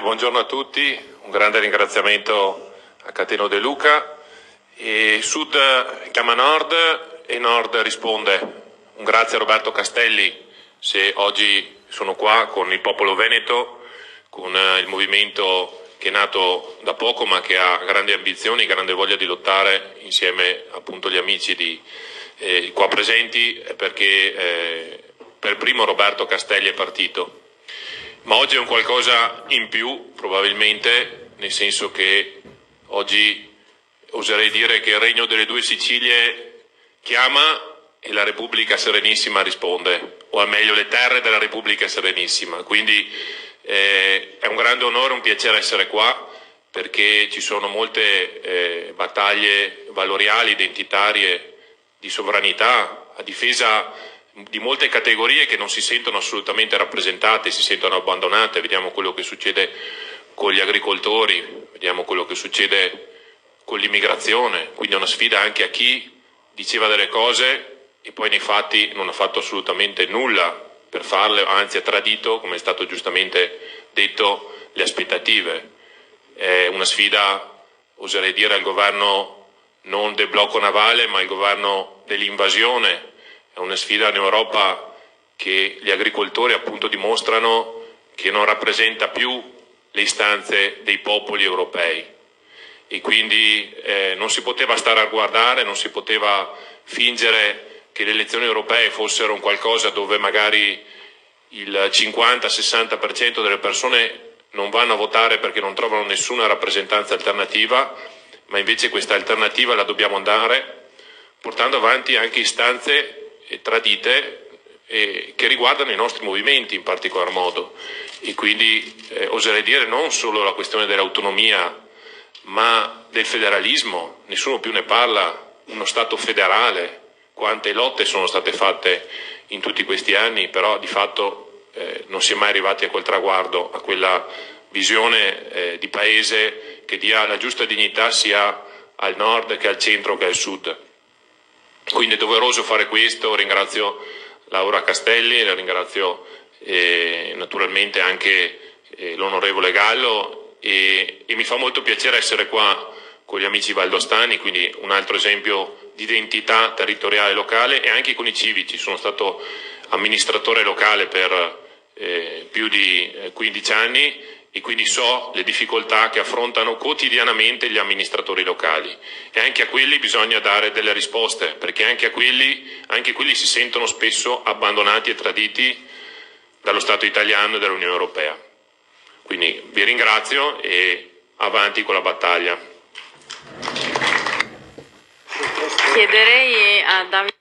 Buongiorno a tutti, un grande ringraziamento a Cateno De Luca. Sud chiama Nord e Nord risponde. Un grazie a Roberto Castelli se oggi sono qua con il popolo veneto, con il movimento che è nato da poco ma che ha grandi ambizioni, grande voglia di lottare insieme appunto agli amici qua presenti, perché per primo Roberto Castelli è partito. Ma oggi è un qualcosa in più, probabilmente, nel senso che oggi oserei dire che il Regno delle Due Sicilie chiama e la Repubblica Serenissima risponde, o al meglio le terre della Repubblica Serenissima. Quindi è un grande onore, un piacere essere qua, perché ci sono molte battaglie valoriali, identitarie, di sovranità, a difesa di molte categorie che non si sentono assolutamente rappresentate, si sentono abbandonate. Vediamo quello che succede con gli agricoltori, vediamo quello che succede con l'immigrazione, quindi è una sfida anche a chi diceva delle cose e poi nei fatti non ha fatto assolutamente nulla per farle, anzi ha tradito, come è stato giustamente detto, le aspettative. È una sfida, oserei dire, al governo non del blocco navale ma al governo dell'invasione. È una sfida in Europa che gli agricoltori appunto dimostrano che non rappresenta più le istanze dei popoli europei e quindi non si poteva stare a guardare, non si poteva fingere che le elezioni europee fossero un qualcosa dove magari il 50-60% delle persone non vanno a votare perché non trovano nessuna rappresentanza alternativa, ma invece questa alternativa la dobbiamo dare portando avanti anche istanze tradite che riguardano i nostri movimenti in particolar modo e quindi oserei dire non solo la questione dell'autonomia ma del federalismo. Nessuno più ne parla, uno Stato federale, quante lotte sono state fatte in tutti questi anni, però di fatto non si è mai arrivati a quel traguardo, a quella visione di paese che dia la giusta dignità sia al nord che al centro che al sud. Quindi è doveroso fare questo. Ringrazio Laura Castelli, la ringrazio naturalmente anche l'onorevole Gallo e mi fa molto piacere essere qua con gli amici valdostani, quindi un altro esempio di identità territoriale locale, e anche con i civici. Sono stato amministratore locale per più di 15 anni e quindi so le difficoltà che affrontano quotidianamente gli amministratori locali e anche a quelli bisogna dare delle risposte, perché anche quelli si sentono spesso abbandonati e traditi dallo Stato italiano e dall'Unione Europea. Quindi vi ringrazio e avanti con la battaglia. Chiederei a Davide